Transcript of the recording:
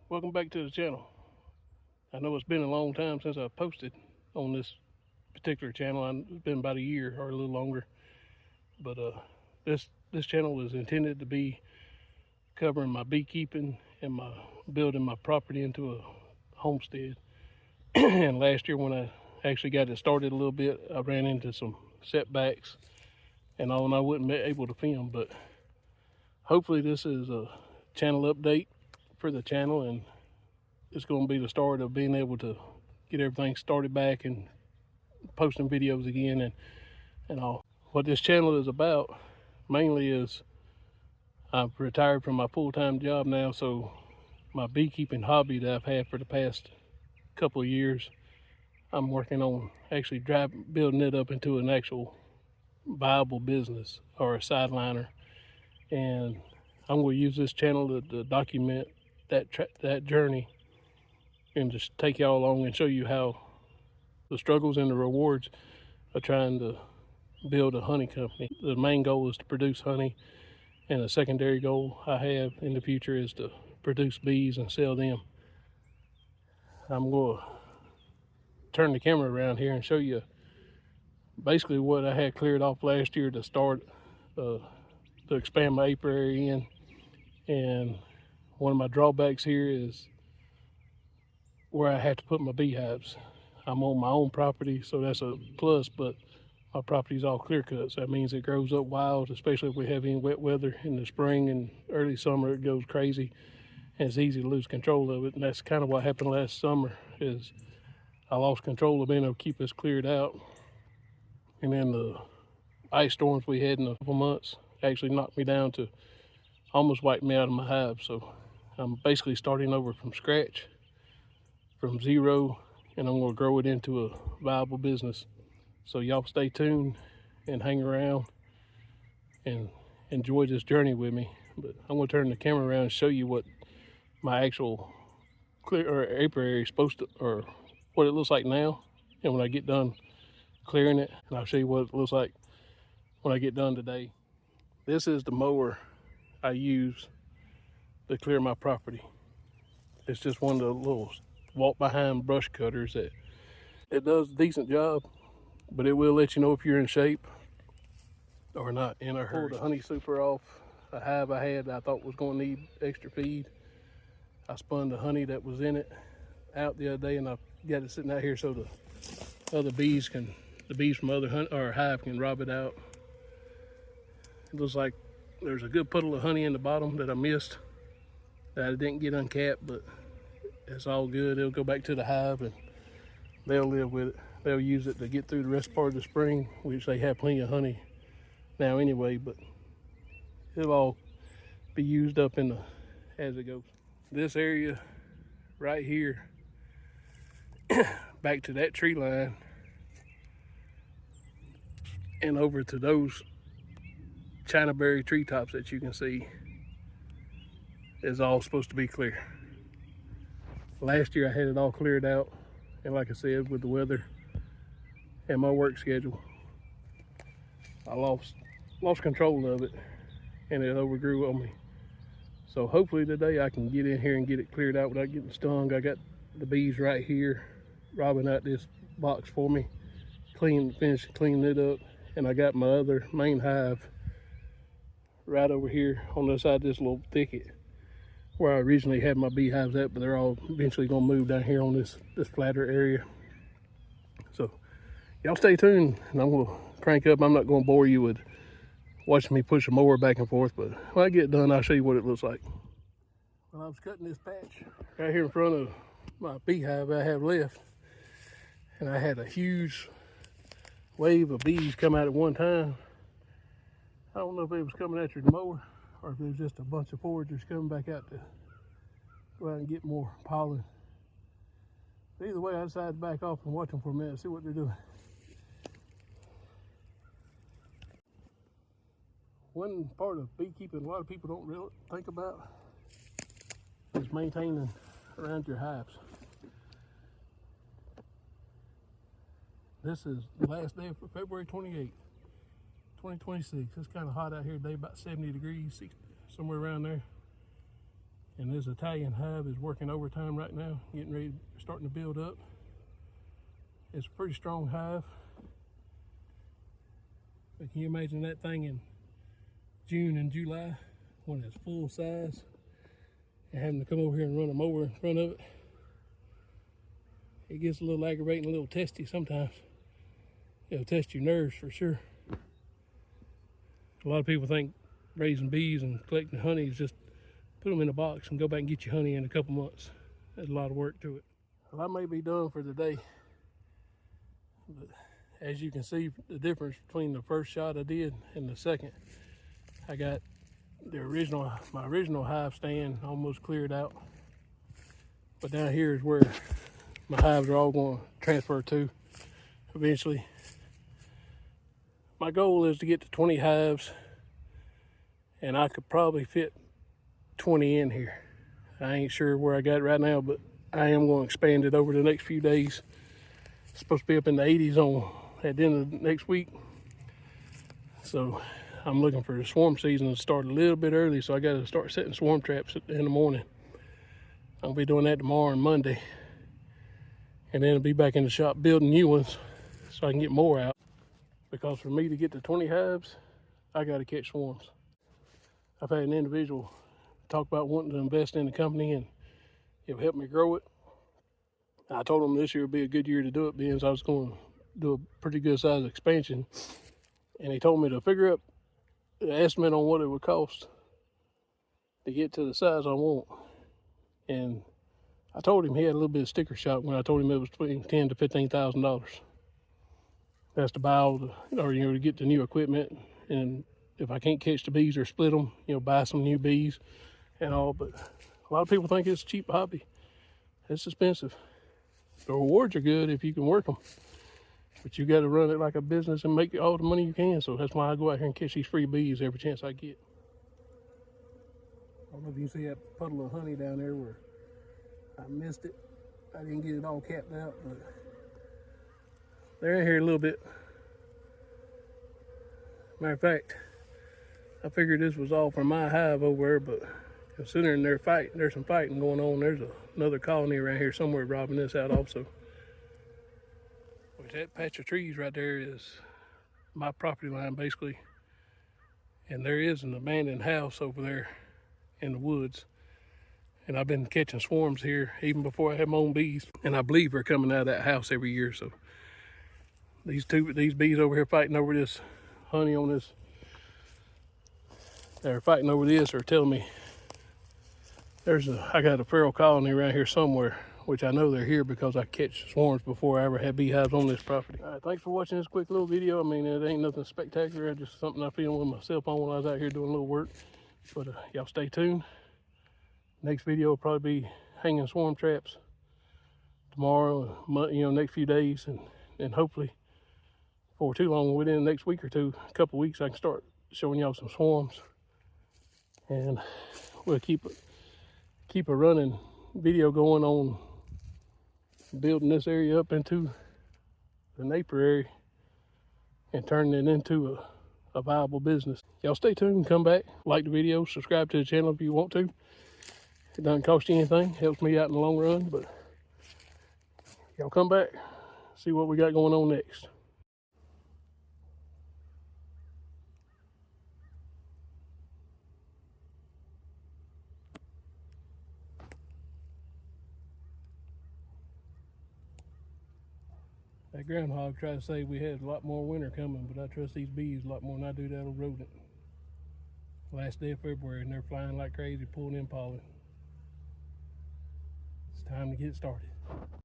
Welcome back to the channel. I know it's been a long time since I posted on this particular channel. It's been about a year or a little longer, but this channel is intended to be covering my beekeeping and my building my property into a homestead. And last year when I actually got it started a little bit, I ran into some setbacks and all, and I wasn't able to film. But hopefully this is a channel update for the channel, and it's going to be the start of being able to get everything started back and posting videos again and all. What this channel is about mainly is I've retired from my full-time job now, so my beekeeping hobby that I've had for the past couple of years, I'm working on actually building it up into an actual viable business or a sideliner. And I'm going to use this channel to document that journey and just take y'all along and show you how the struggles and the rewards of trying to build a honey company. The main goal is to produce honey, and the secondary goal I have in the future is to produce bees and sell them. I'm going to turn the camera around here and show you basically what I had cleared off last year to start to expand my apiary in. And one of my drawbacks here is where I have to put my beehives. I'm on my own property, so that's a plus, but my property is all clear cut, so that means it grows up wild, especially if we have any wet weather in the spring and early summer. It goes crazy and it's easy to lose control of it. And that's kind of what happened last summer, is I lost control of being able to keep this cleared out. And then the ice storms we had in a couple months actually knocked me down to almost wiped me out of my hive. So I'm basically starting over from scratch, from zero, and I'm going to grow it into a viable business. So y'all stay tuned and hang around and enjoy this journey with me. But I'm going to turn the camera around and show you what my actual apiary is supposed to, or what it looks like now, and when I get done clearing it. And I'll show you what it looks like when I get done today. This is the mower I use to clear my property. It's just one of the little walk behind brush cutters that it does a decent job, but it will let you know if you're in shape or not in a hurry. Pulled the honey super off a hive I had that I thought was going to need extra feed. I spun the honey that was in it out the other day, and I got it sitting out here so the other bees from other hive can rob it out. It looks like there's a good puddle of honey in the bottom that I missed, that I didn't get uncapped, but it's all good. It'll go back to the hive and they'll live with it. They'll use it to get through the rest part of the spring, which they have plenty of honey now anyway, but it'll all be used up as it goes. This area right here, back to that tree line and over to those Chinaberry treetops that you can see, is all supposed to be clear. Last year I had it all cleared out, and like I said, with the weather and my work schedule, I lost control of it and it overgrew on me. So hopefully today I can get in here and get it cleared out without getting stung. I got the bees right here robbing out this box for me, finished cleaning it up, and I got my other main hive right over here on the side of this little thicket where I originally had my beehives at, but they're all eventually gonna move down here on this flatter area. So y'all stay tuned, and I'm gonna crank up. I'm not gonna bore you with watching me push a mower back and forth, but when I get done, I'll show you what it looks like. Well, I was cutting this patch right here in front of my beehive I have left, and I had a huge wave of bees come out at one time. I don't know if it was coming after the mower or if it was just a bunch of foragers coming back out to go out and get more pollen. But either way, I decided to back off and watch them for a minute, see what they're doing. One part of beekeeping a lot of people don't really think about is maintaining around your hives. This is the last day of February 28th, 2026. It's kind of hot out here today, about 70 degrees, somewhere around there. And this Italian hive is working overtime right now, getting ready, starting to build up. It's a pretty strong hive. But can you imagine that thing in June and July when it's full size and having to come over here and run them over in front of it? It gets a little aggravating, a little testy sometimes. It'll test your nerves for sure. A lot of people think raising bees and collecting honey is just put them in a box and go back and get your honey in a couple months. There's a lot of work to it. Well, I may be done for the day, but as you can see the difference between the first shot I did and the second. I got my original hive stand almost cleared out, but down here is where my hives are all going to transfer to eventually. My goal is to get to 20 hives, and I could probably fit 20 in here. I ain't sure where I got it right now, but I am going to expand it over the next few days. It's supposed to be up in the 80s at the end of next week. So I'm looking for the swarm season to start a little bit early, so I got to start setting swarm traps in the morning. I'll be doing that tomorrow and Monday. And then I'll be back in the shop building new ones so I can get more out. Because for me to get to 20 hives, I got to catch swarms. I've had an individual talk about wanting to invest in the company and it'll help me grow it. I told him this year would be a good year to do it, being I was going to do a pretty good size expansion. And he told me to figure up the estimate on what it would cost to get to the size I want. And I told him he had a little bit of sticker shock when I told him it was between $10,000 to $15,000. That's to buy all the, or to get the new equipment. And if I can't catch the bees or split them, buy some new bees and all. But a lot of people think it's a cheap hobby. It's expensive. The rewards are good if you can work them, but you got to run it like a business and make all the money you can. So that's why I go out here and catch these free bees every chance I get. I don't know if you can see that puddle of honey down there where I missed it. I didn't get it all capped out, but they're in here a little bit. Matter of fact, I figured this was all from my hive over there, but considering there's some fighting going on, there's another colony around here somewhere robbing this out also. Which that patch of trees right there is my property line basically. And there is an abandoned house over there in the woods. And I've been catching swarms here even before I had my own bees. And I believe they're coming out of that house every year. So these bees over here fighting over this honey on this, they're fighting over this or telling me I got a feral colony around here somewhere, which I know they're here because I catch swarms before I ever had beehives on this property. All right, thanks for watching this quick little video. I mean, it ain't nothing spectacular, it's just something I filmed with my cell phone when I was out here doing a little work. But y'all stay tuned. Next video will probably be hanging swarm traps tomorrow, next few days, and hopefully before too long, within the next week or two, a couple weeks, I can start showing y'all some swarms. And we'll keep a running video going on building this area up into the Napier area and turning it into a viable business. Y'all stay tuned, come back, like the video, subscribe to the channel if you want to. It doesn't cost you anything, helps me out in the long run, but y'all come back, see what we got going on next. That groundhog tried to say we had a lot more winter coming, but I trust these bees a lot more than I do that old rodent. Last day of February and they're flying like crazy, pulling in pollen. It's time to get started.